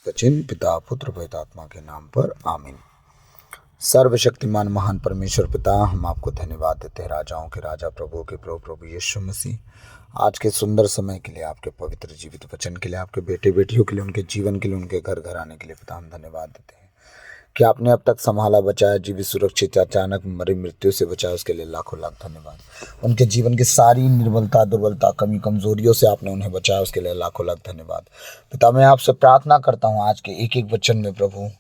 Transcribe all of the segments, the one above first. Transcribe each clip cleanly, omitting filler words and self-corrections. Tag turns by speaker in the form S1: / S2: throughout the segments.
S1: जिसका चिन्ह पिता पुत्र पवित्र आत्मा के नाम पर आमीन। सर्वशक्तिमान महान परमेश्वर पिता, हम आपको धन्यवाद देते हैं, राजाओं के राजा प्रभु के प्रभु प्रभु यीशु मसीह, आज के सुंदर समय के लिए, आपके पवित्र जीवित वचन के लिए, आपके बेटे बेटियों के लिए, उनके जीवन के लिए, उनके घर घर आने के लिए पिता हम धन्यवाद देते हैं कि आपने अब तक संभाला, बचाया, जीवित, सुरक्षित, अचानक मरी मृत्यु से बचाया, उसके लिए लाखों लाख धन्यवाद। उनके जीवन की सारी निर्बलता, दुर्बलता, कमी, कमजोरियों से आपने उन्हें बचाया, उसके लिए लाखों लाख धन्यवाद। पिता, मैं आपसे प्रार्थना करता हूँ आज के एक एक वचन में प्रभु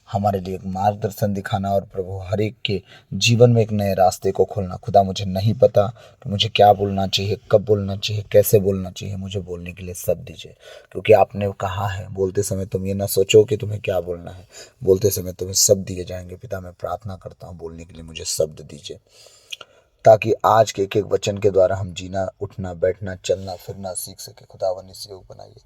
S1: हमारे लिए एक मार्गदर्शन दिखाना और प्रभु हर एक के जीवन में एक नए रास्ते को खोलना। खुदा, मुझे नहीं पता कि मुझे क्या बोलना चाहिए, कब बोलना चाहिए, कैसे बोलना चाहिए, मुझे बोलने के लिए शब्द दीजिए, क्योंकि आपने कहा है बोलते समय तुम ये ना सोचो कि तुम्हें क्या बोलना है, बोलते समय तुम्हें शब्द दिए जाएंगे। पिता, मैं प्रार्थना करता हूँ बोलने के लिए मुझे शब्द दीजिए, ताकि आज के एक एक वचन के द्वारा हम जीना, उठना, बैठना, चलना, फिरना सीख सके। खुदावन इस योग बनाइए।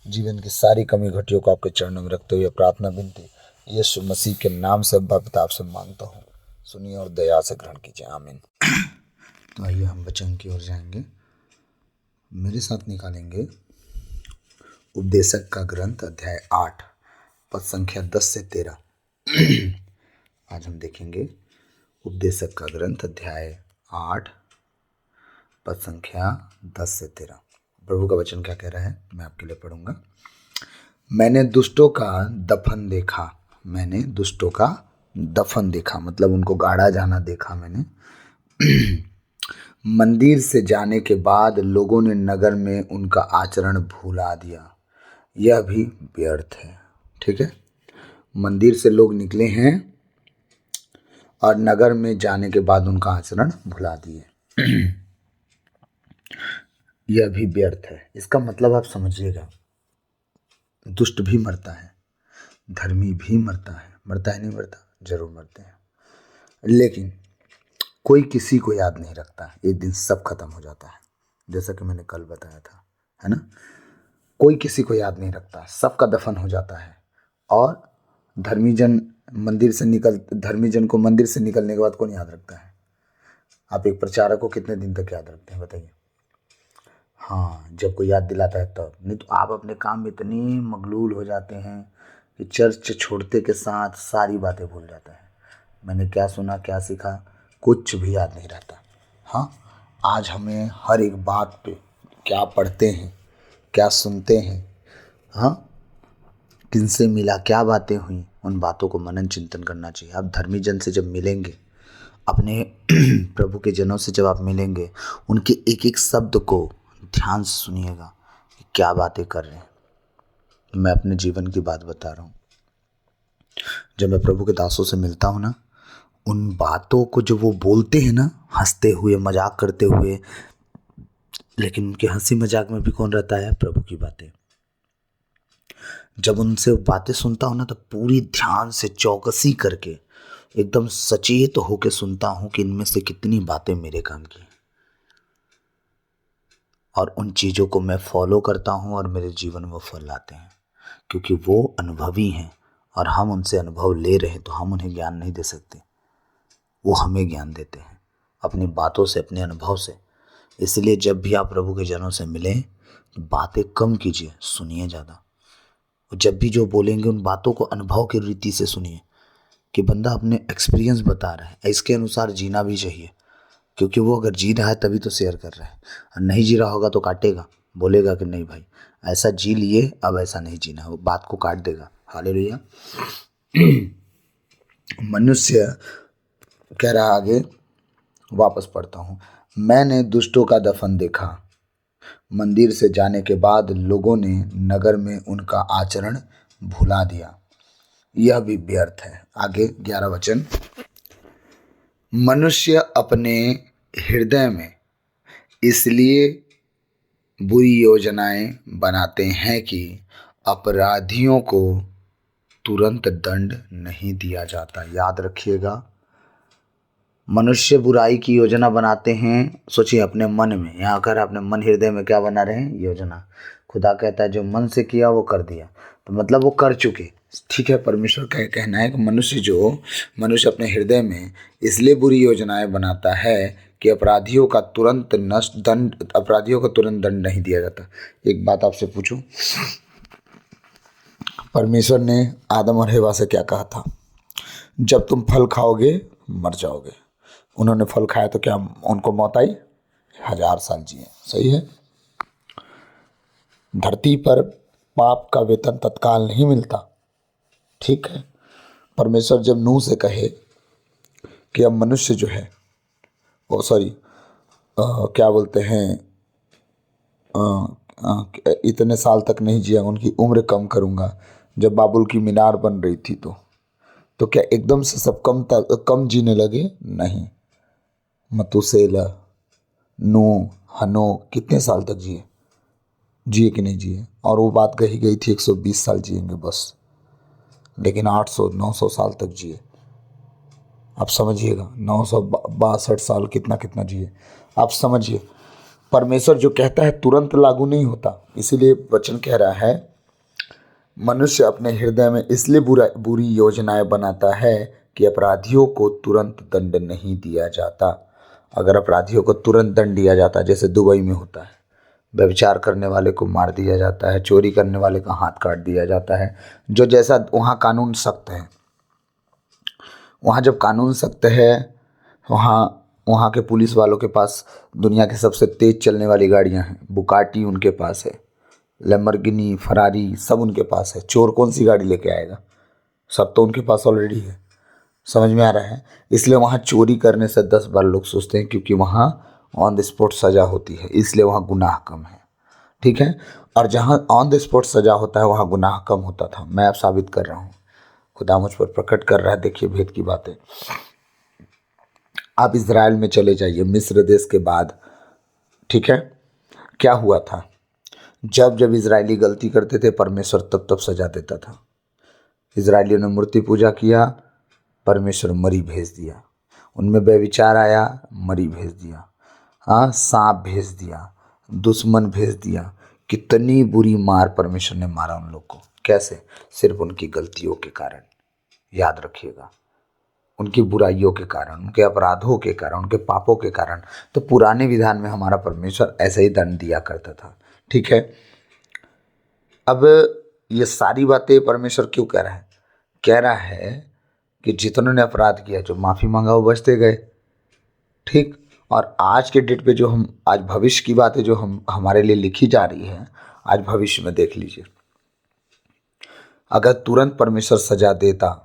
S1: जीवन की सारी कमी घटियों को आपके चरणों में रखते हुए प्रार्थना विनती यीशु मसीह के नाम से पिता आपसे मांगता हूँ, सुनिए और दया से ग्रहण कीजिए, आमीन। तो आइए हम वचन की ओर जाएंगे। मेरे साथ निकालेंगे उपदेशक का ग्रंथ अध्याय 8 पद संख्या 10 से 13। आज हम देखेंगे उपदेशक का ग्रंथ अध्याय 8 पद संख्या 10 से 13। प्रभु का वचन क्या कह रहा है, मैं आपके लिए पढ़ूंगा। मैंने दुष्टों का दफन देखा, मैंने दुष्टों का दफन देखा, मतलब उनको गाड़ा जाना देखा मैंने। मंदिर से जाने के बाद लोगों ने नगर में उनका आचरण भुला दिया, यह भी व्यर्थ है। ठीक है, मंदिर से लोग निकले हैं और नगर में जाने के बाद उनका आचरण भुला दिए, यह भी व्यर्थ है। इसका मतलब आप समझिएगा, दुष्ट भी मरता है, धर्मी भी मरता है नहीं मरता, जरूर मरते हैं, लेकिन कोई किसी को याद नहीं रखता। एक दिन सब खत्म हो जाता है, जैसा कि मैंने कल बताया था, है ना। कोई किसी को याद नहीं रखता, सबका दफन हो जाता है। और धर्मी जन को मंदिर से निकलने के बाद कौन याद रखता है? आप एक प्रचारक को कितने दिन तक याद रखते हैं बताइए? हाँ, जब कोई याद दिलाता है तब, नहीं तो आप अपने काम में इतने मगलूल हो जाते हैं कि चर्च छोड़ते के साथ सारी बातें भूल जाता है। मैंने क्या सुना, क्या सीखा, कुछ भी याद नहीं रहता। हाँ, आज हमें हर एक बात पे, क्या पढ़ते हैं, क्या सुनते हैं, हाँ, किनसे मिला, क्या बातें हुई, उन बातों को मनन चिंतन करना चाहिए। आप धर्मी जन से जब मिलेंगे, अपने प्रभु के जनों से जब आप मिलेंगे, उनके एक एक शब्द को ध्यान से सुनिएगा कि क्या बातें कर रहे हैं। मैं अपने जीवन की बात बता रहा हूँ। जब मैं प्रभु के दासों से मिलता हूँ ना, उन बातों को जो वो बोलते हैं ना, हंसते हुए, मजाक करते हुए, लेकिन उनके हंसी मजाक में भी कौन रहता है? प्रभु की बातें। जब उनसे बातें सुनता हूँ ना, तो पूरी ध्यान से चौकसी करके एकदम सचेत होकर सुनता हूँ कि इनमें से कितनी बातें मेरे काम की, और उन चीज़ों को मैं फॉलो करता हूँ और मेरे जीवन में वो फल लाते हैं, क्योंकि वो अनुभवी हैं और हम उनसे अनुभव ले रहे हैं, तो हम उन्हें ज्ञान नहीं दे सकते, वो हमें ज्ञान देते हैं अपनी बातों से, अपने अनुभव से। इसलिए जब भी आप प्रभु के जनों से मिलें, बातें कम कीजिए, सुनिए ज़्यादा। और जब भी जो बोलेंगे, उन बातों को अनुभव की रीति से सुनिए कि बंदा अपने एक्सपीरियंस बता रहा है, इसके अनुसार जीना भी चाहिए, क्योंकि वो अगर जी रहा है तभी तो शेयर कर रहा है, और नहीं जी रहा होगा तो काटेगा, बोलेगा कि नहीं भाई ऐसा जी लिए, अब ऐसा नहीं जीना, वो बात को काट देगा। हालेलुया। मनुष्य कह रहा, आगे वापस पढ़ता हूँ। मैंने दुष्टों का दफन देखा, मंदिर से जाने के बाद लोगों ने नगर में उनका आचरण भुला दिया, यह भी व्यर्थ है। आगे 11 वचन। मनुष्य अपने हृदय में इसलिए बुरी योजनाएं बनाते हैं कि अपराधियों को तुरंत दंड नहीं दिया जाता। याद रखिएगा, मनुष्य बुराई की योजना बनाते हैं, सोचिए अपने मन में, यहाँ कर अपने मन हृदय में क्या बना रहे हैं? योजना। खुदा कहता है जो मन से किया वो कर दिया, तो मतलब वो कर चुके। ठीक है, परमेश्वर का कहना है कि मनुष्य अपने हृदय में इसलिए बुरी योजनाएं बनाता है कि अपराधियों का तुरंत दंड नहीं दिया जाता। एक बात आपसे पूछूं, परमेश्वर ने आदम और हवा से क्या कहा था? जब तुम फल खाओगे मर जाओगे। उन्होंने फल खाया तो क्या उनको मौत आई? 1000 साल जिए। सही है। धरती पर पाप का वेतन तत्काल नहीं मिलता। ठीक है। परमेश्वर जब नूह से कहे कि अब मनुष्य जो है वो क्या बोलते हैं, इतने साल तक नहीं जिया, उनकी उम्र कम करूंगा, जब बाबुल की मीनार बन रही थी तो क्या एकदम से सब कम जीने लगे? नहीं। मतुसेला, नूह, हनोक कितने साल तक जिए? जिए कि नहीं जिए? और वो बात कही गई थी 120 साल जिएंगे बस, लेकिन 800-900 साल तक जिए। आप समझिएगा, 962 साल कितना कितना जिए। आप समझिए, परमेश्वर जो कहता है तुरंत लागू नहीं होता। इसीलिए वचन कह रहा है मनुष्य अपने हृदय में इसलिए बुरी योजनाएं बनाता है कि अपराधियों को तुरंत दंड नहीं दिया जाता। अगर अपराधियों को तुरंत दंड दिया जाता, जैसे दुबई में होता है, व्यभिचार करने वाले को मार दिया जाता है, चोरी करने वाले का हाथ काट दिया जाता है, जो जैसा वहाँ कानून सख्त है। वहाँ जब कानून सख्त है, वहाँ के पुलिस वालों के पास दुनिया के सबसे तेज चलने वाली गाड़ियाँ हैं। बुकाटी उनके पास है, लैम्बोर्गिनी, फरारी सब उनके पास है। चोर कौन सी गाड़ी लेके आएगा? सब तो उनके पास ऑलरेडी है। समझ में आ रहा है? इसलिए वहाँ चोरी करने से 10 बार लोग सोचते हैं, क्योंकि वहाँ ऑन द स्पॉट सज़ा होती है, इसलिए वहाँ गुनाह कम है। ठीक है। और जहाँ ऑन द स्पॉट सज़ा होता है वहाँ गुनाह कम होता था। मैं अब साबित कर रहा हूँ, खुदा मुझ पर प्रकट कर रहा है। देखिए भेद की बातें। आप इज़राइल में चले जाइए, मिस्र देश के बाद। ठीक है। क्या हुआ था? जब जब इजरायली गलती करते थे परमेश्वर तब तब सजा देता था। इजरायलियों ने मूर्ति पूजा किया, परमेश्वर मरी भेज दिया। उनमें व्यभिचार आया, मरी भेज दिया। हाँ, सांप भेज दिया, दुश्मन भेज दिया। कितनी बुरी मार परमेश्वर ने मारा उन लोग को। कैसे? सिर्फ उनकी गलतियों के कारण। याद रखिएगा, उनकी बुराइयों के कारण, उनके अपराधों के कारण, उनके पापों के कारण। तो पुराने विधान में हमारा परमेश्वर ऐसे ही दंड दिया करता था। ठीक है। अब ये सारी बातें परमेश्वर क्यों कह रहा है? कह रहा है कि जितनों ने अपराध किया, जो माफ़ी मांगा वो बचते गए। ठीक। और आज के डेट पे जो हम आज भविष्य की बातें जो हमारे लिए लिखी जा रही है, आज भविष्य में देख लीजिए, अगर तुरंत परमेश्वर सजा देता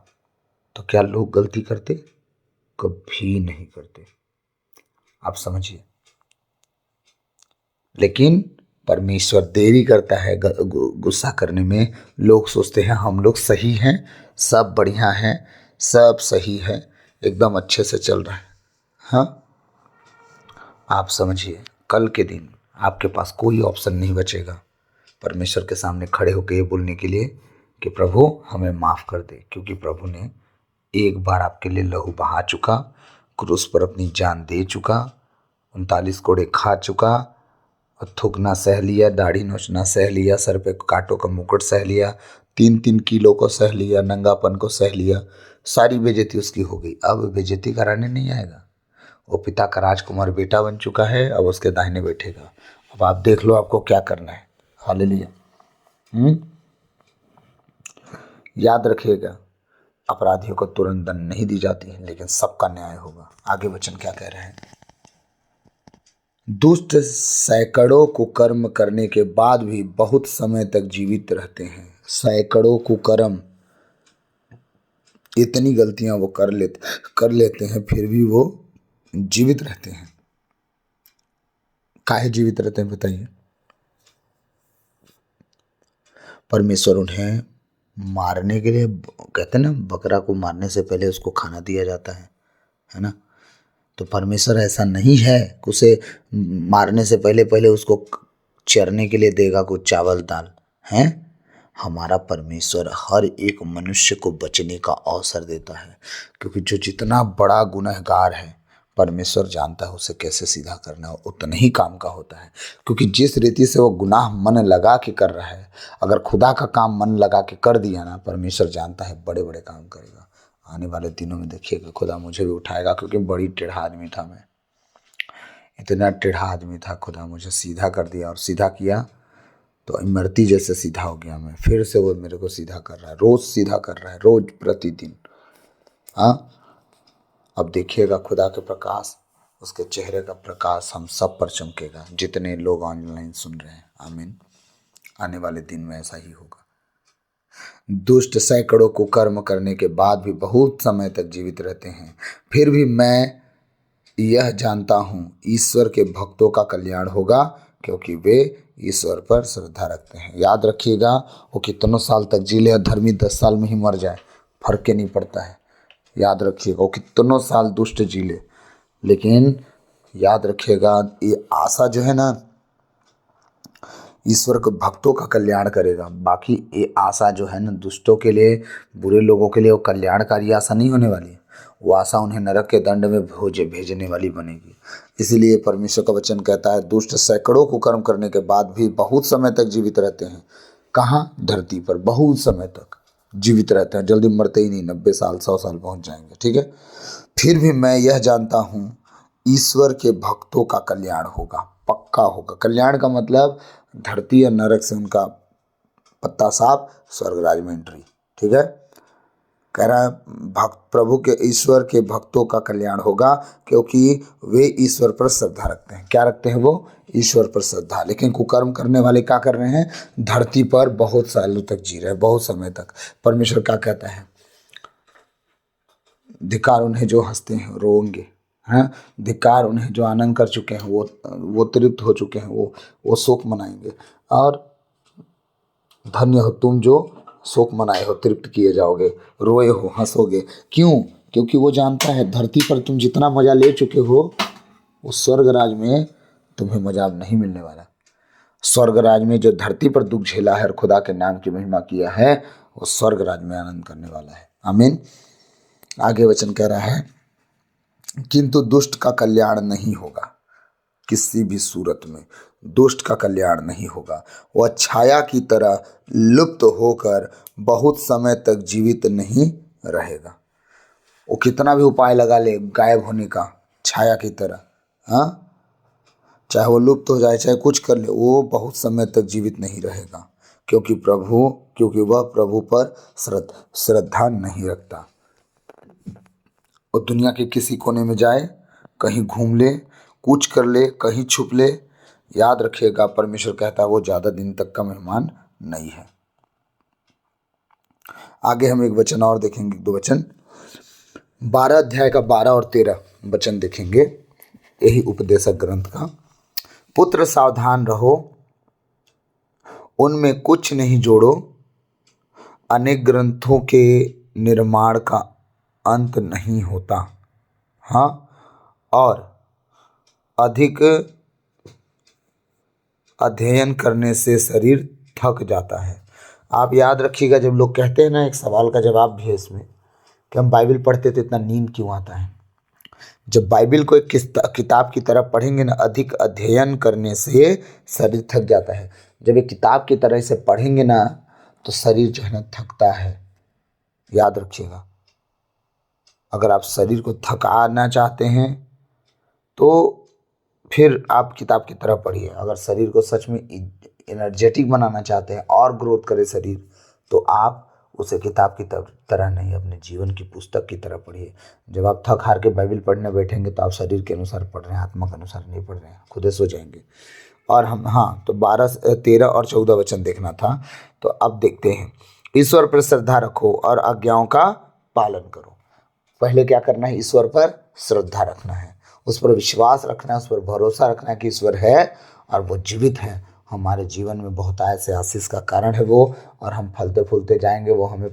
S1: तो क्या लोग गलती करते? कभी नहीं करते। आप समझिए। लेकिन परमेश्वर देरी करता है गुस्सा करने में। लोग सोचते हैं हम लोग सही हैं, सब बढ़िया हैं, सब सही है, एकदम अच्छे से चल रहा है। हाँ, आप समझिए, कल के दिन आपके पास कोई ऑप्शन नहीं बचेगा परमेश्वर के सामने खड़े होकर ये बोलने के लिए कि प्रभु हमें माफ़ कर दे, क्योंकि प्रभु ने एक बार आपके लिए लहू बहा चुका, क्रूस पर अपनी जान दे चुका, 39 कोड़े खा चुका, और थूकना सह लिया, दाढ़ी नोचना सह लिया, सर पे कांटों का मुकुट सह लिया, 3-3 किलो को सह लिया, नंगापन को सह लिया, सारी बेइज्जती उसकी हो गई। अब बेइज्जती कराने नहीं आएगा। वो पिता का राजकुमार बेटा बन चुका है, अब उसके दाहिने बैठेगा। अब आप देख लो आपको क्या करना है। हालेलुया। याद रखिएगा, अपराधियों को तुरंत दंड नहीं दी जाती है, लेकिन सबका न्याय होगा। आगे वचन क्या कह रहे हैं? दुष्ट सैकड़ों कुकर्म करने के बाद भी बहुत समय तक जीवित रहते हैं। सैकड़ों कुकर्म, इतनी गलतियां वो कर लेते हैं, फिर भी वो जीवित रहते हैं। काहे जीवित रहते हैं बताइए? परमेश्वर उन्हें मारने के लिए, कहते हैं ना, बकरा को मारने से पहले उसको खाना दिया जाता है ना? तो परमेश्वर ऐसा नहीं है कि उसे मारने से पहले पहले उसको चरने के लिए देगा कुछ चावल दाल हैं। हमारा परमेश्वर हर एक मनुष्य को बचने का अवसर देता है, क्योंकि जो जितना बड़ा गुनहगार है परमेश्वर जानता है उसे कैसे सीधा करना है, उतना ही काम का होता है। क्योंकि जिस रीति से वो गुनाह मन लगा के कर रहा है, अगर खुदा का काम मन लगा के कर दिया ना, परमेश्वर जानता है बड़े बड़े काम करेगा। आने वाले दिनों में देखिएगा खुदा मुझे भी उठाएगा, क्योंकि बड़ी टेढ़ा आदमी था मैं, इतना टेढ़ा आदमी था। खुदा मुझे सीधा कर दिया, और सीधा किया तो इमरती जैसे सीधा हो गया मैं, फिर से वो मेरे को सीधा कर रहा है, रोज सीधा कर रहा है, रोज प्रतिदिन। हाँ, अब देखिएगा खुदा के प्रकाश, उसके चेहरे का प्रकाश हम सब पर चमकेगा, जितने लोग ऑनलाइन सुन रहे हैं। आमीन। आने वाले दिन में ऐसा ही होगा। दुष्ट सैकड़ों कुकर्म करने के बाद भी बहुत समय तक जीवित रहते हैं, फिर भी मैं यह जानता हूँ ईश्वर के भक्तों का कल्याण होगा, क्योंकि वे ईश्वर पर श्रद्धा रखते हैं। याद रखिएगा, वो कितनों साल तक जी ले, धर्मी 10 साल में ही मर जाए, फर्क के नहीं पड़ता है। याद रखिएगा, वो कितनों साल दुष्ट जी ले, लेकिन याद रखिएगा ये आशा जो है ना, ईश्वर के भक्तों का कल्याण करेगा। बाकी ये आशा जो है ना, दुष्टों के लिए, बुरे लोगों के लिए वो कल्याणकारी आशा नहीं होने वाली है। वो आशा उन्हें नरक के दंड में भेजने वाली बनेगी। इसीलिए परमेश्वर का वचन कहता है, दुष्ट सैकड़ों कुकर्म करने के बाद भी बहुत समय तक जीवित रहते हैं। कहाँ? धरती पर बहुत समय तक जीवित रहते हैं, जल्दी मरते ही नहीं, 90 साल 100 साल पहुँच जाएंगे। ठीक है, फिर भी मैं यह जानता हूँ ईश्वर के भक्तों का कल्याण होगा, पक्का होगा। कल्याण का मतलब धरती या नरक से उनका पत्ता साफ, स्वर्ग राज में एंट्री। ठीक है, कह रहा है भक्त प्रभु के, ईश्वर के भक्तों का कल्याण होगा, क्योंकि वे ईश्वर पर श्रद्धा रखते हैं। क्या रखते हैं वो? ईश्वर पर श्रद्धा। लेकिन कुकर्म करने वाले क्या कर रहे हैं? धरती पर बहुत सालों तक जी रहे हैं, बहुत समय तक। परमेश्वर क्या कहता है? धिक्कार उन्हें जो हंसते हैं रोएंगे, हैं? धिक्कार उन्हें जो आनंद कर चुके हैं, वो तृप्त हो चुके हैं, वो शोक मनाएंगे। और धन्य हो तुम जो शोक मनाए हो, तृप्त किए जाओगे, रोए हो, हंसोगे। क्यों? क्योंकि वो जानता है धरती पर तुम जितना मजा ले चुके हो, उस स्वर्ग राज में तुम्हें मजा अब नहीं मिलने वाला। स्वर्ग राज में जो धरती पर दुख झेला है और खुदा के नाम की महिमा किया है, वो स्वर्ग राज में आनंद करने वाला है। आमीन। आगे वचन कह रहा है, किंतु दुष्ट का कल्याण नहीं होगा, किसी भी सूरत में दुष्ट का कल्याण नहीं होगा। वह छाया की तरह लुप्त होकर बहुत समय तक जीवित नहीं रहेगा। वो कितना भी उपाय लगा ले गायब होने का, छाया की तरह, हाँ, चाहे वो लुप्त हो जाए, चाहे कुछ कर ले, वो बहुत समय तक जीवित नहीं रहेगा, क्योंकि वह प्रभु पर श्रद्धा नहीं रखता। वो दुनिया के किसी कोने में जाए, कहीं घूम ले, कुछ कर ले, कहीं छुप ले, याद रखिएगा परमेश्वर कहता है वो ज़्यादा दिन तक का मेहमान नहीं है। आगे हम एक वचन और देखेंगे, 2 वचन, 12 अध्याय का 12 और 13 वचन देखेंगे, यही उपदेशक ग्रंथ का। पुत्र सावधान रहो, उनमें कुछ नहीं जोड़ो, अनेक ग्रंथों के निर्माण का अंत नहीं होता। हाँ, और अधिक अध्ययन करने से शरीर थक जाता है। आप याद रखिएगा, जब लोग कहते हैं ना, एक सवाल का जवाब भी है इसमें, कि हम बाइबल पढ़ते तो इतना नींद क्यों आता है। जब बाइबल को एक किताब की तरह पढ़ेंगे ना, अधिक अध्ययन करने से शरीर थक जाता है। जब एक किताब की तरह इसे पढ़ेंगे ना, तो शरीर जो है ना थकता है। याद रखिएगा, अगर आप शरीर को थकाना चाहते हैं तो फिर आप किताब की तरह पढ़िए। अगर शरीर को सच में एनर्जेटिक बनाना चाहते हैं और ग्रोथ करे शरीर, तो आप उसे किताब की तरह नहीं, अपने जीवन की पुस्तक की तरह पढ़िए। जब आप थक हार के बाइबल पढ़ने बैठेंगे तो आप शरीर के अनुसार पढ़ रहे हैं, आत्मा के अनुसार नहीं पढ़ रहे हैं, खुद सो जाएंगे। और हम, हाँ, तो 12, 13 और 14 वचन देखना था। तो अब देखते हैं, ईश्वर पर श्रद्धा रखो और आज्ञाओं का पालन करो। पहले क्या करना है? ईश्वर पर श्रद्धा रखना है, उस पर विश्वास रखना है, उस पर भरोसा रखना है कि ईश्वर है और वो जीवित है। हमारे जीवन में बहुत आय से आशीष का कारण है वो, और हम फलते फूलते जाएंगे। वो हमें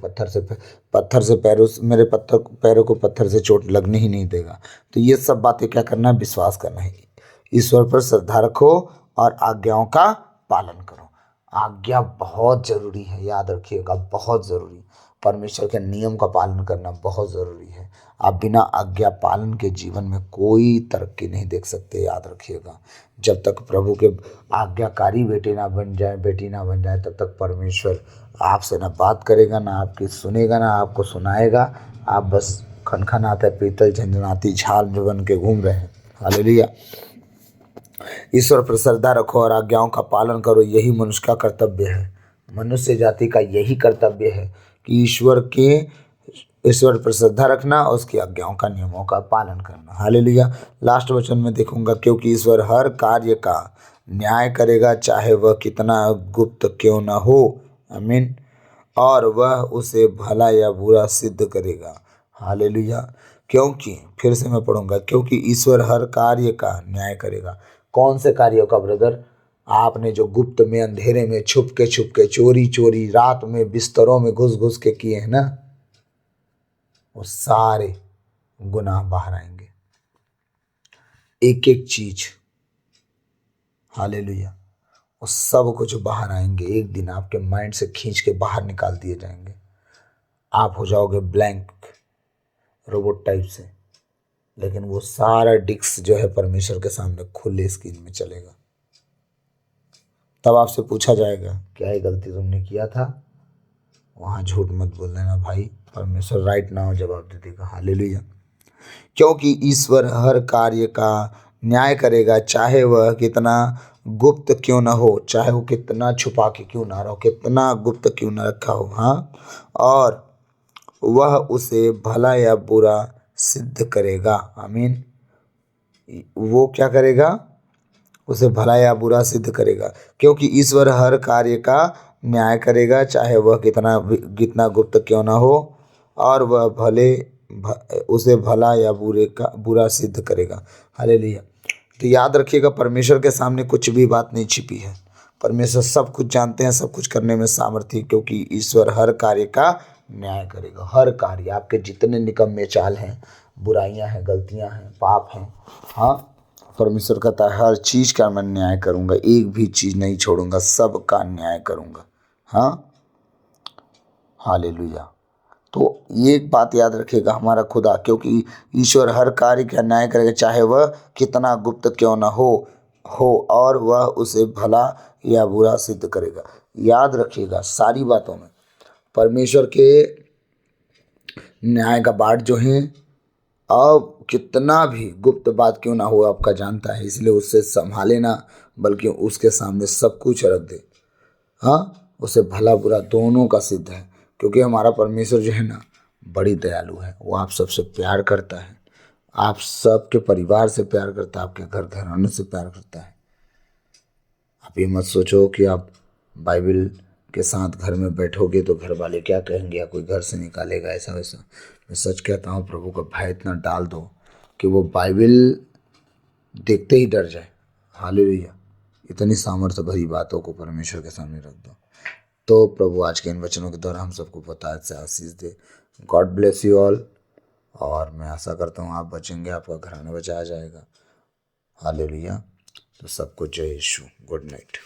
S1: मेरे पैरों को पत्थर से चोट लगने ही नहीं देगा। तो ये सब बातें क्या करना है? विश्वास करना है। ईश्वर पर श्रद्धा रखो और आज्ञाओं का पालन करो। आज्ञा बहुत ज़रूरी है, याद रखिएगा, बहुत ज़रूरी। परमेश्वर के नियम का पालन करना बहुत ज़रूरी है। आप बिना आज्ञा पालन के जीवन में कोई तरक्की नहीं देख सकते, याद रखिएगा। जब तक प्रभु के आज्ञाकारी बेटी ना बन जाए, तब तक परमेश्वर आपसे ना बात करेगा, ना आपकी सुनेगा, ना आपको सुनाएगा। आप बस खनखनाते पीतल झंझनाती झाल जो बन के घूम रहे हैं। हालेलुया। ईश्वर पर श्रद्धा रखो और आज्ञाओं का पालन करो, यही मनुष्य का कर्तव्य है। मनुष्य जाति का यही कर्तव्य है कि ईश्वर पर श्रद्धा रखना और उसकी आज्ञाओं का, नियमों का पालन करना। हालेलुया। लास्ट वचन में देखूंगा, क्योंकि ईश्वर हर कार्य का न्याय करेगा, चाहे वह कितना गुप्त क्यों न हो। आमीन। और वह उसे भला या बुरा सिद्ध करेगा। हालेलुया। क्योंकि, फिर से मैं पढ़ूंगा, क्योंकि ईश्वर हर कार्य का न्याय करेगा। कौन से कार्यों का ब्रदर? आपने जो गुप्त में, अंधेरे में, छुप के, चोरी चोरी, रात में बिस्तरों में घुस घुस के किए हैं ना, वो सारे गुनाह बाहर आएंगे, एक एक चीज। हालेलुया। वो सब कुछ बाहर आएंगे, एक दिन आपके माइंड से खींच के बाहर निकाल दिए जाएंगे। आप हो जाओगे ब्लैंक, रोबोट टाइप से। लेकिन वो सारा डिस्क जो है परमेश्वर के सामने खुले स्क्रीन में चलेगा। तब आपसे पूछा जाएगा, क्या ये गलती तुमने किया था? वहां झूठ मत बोल देना भाई, परमेश्वर राइट नाउ जवाब दे देगा। हालेलुया। क्योंकि ईश्वर हर कार्य का न्याय करेगा, चाहे वह कितना गुप्त क्यों न हो, चाहे वो कितना छुपा के क्यों ना रहो, कितना गुप्त क्यों न रखा हो। हाँ, और वह उसे भला या बुरा सिद्ध करेगा। आमीन। वो क्या करेगा? उसे भला या बुरा सिद्ध करेगा। क्योंकि ईश्वर हर कार्य का न्याय करेगा, चाहे वह कितना गुप्त क्यों ना हो, और वह उसे भला या बुरा सिद्ध करेगा। हालेलुया। तो याद रखिएगा, परमेश्वर के सामने कुछ भी बात नहीं छिपी है। परमेश्वर सब कुछ जानते हैं, सब कुछ करने में सामर्थ्य, क्योंकि ईश्वर हर कार्य का न्याय करेगा। हर कार्य, आपके जितने निकम्मे चाल हैं, बुराइयां हैं, गलतियां हैं, पाप हैं, हाँ, परमेश्वर कहता है हर चीज का मैं न्याय करूंगा, एक भी चीज नहीं छोड़ूंगा, सब का न्याय करूंगा। हाँ, हालेलुया। तो ये एक बात याद रखिएगा, हमारा खुदा, क्योंकि ईश्वर हर कार्य का न्याय करेगा, चाहे वह कितना गुप्त क्यों न हो, और वह उसे भला या बुरा सिद्ध करेगा। याद रखिएगा, सारी बातों में परमेश्वर के न्याय का बाट जो है, अब कितना भी गुप्त बात क्यों ना हो, आपका जानता है, इसलिए उससे संभाले ना, बल्कि उसके सामने सब कुछ रख दे। हाँ, उसे भला बुरा दोनों का सिद्ध है, क्योंकि हमारा परमेश्वर जो है ना, बड़ी दयालु है। वो आप सबसे प्यार करता है, आप सबके परिवार से प्यार करता है, आपके घर घराने से प्यार करता है। आप ये मत सोचो कि आप बाइबल के साथ घर में बैठोगे तो घर वाले क्या कहेंगे, या कोई घर से निकालेगा, ऐसा वैसा। मैं सच कहता हूँ, प्रभु का भय इतना डाल दो कि वो बाइबल देखते ही डर जाए। हालेलुया। इतनी सामर्थ्य भरी बातों को परमेश्वर के सामने रख दो। तो प्रभु आज के इन वचनों के द्वारा हम सबको पता से आशीष दे। God bless you all. और मैं आशा करता हूँ आप बचेंगे, आपका घराना बचाया जाएगा। हालेलुया। तो सबको जय यीशु। Good night.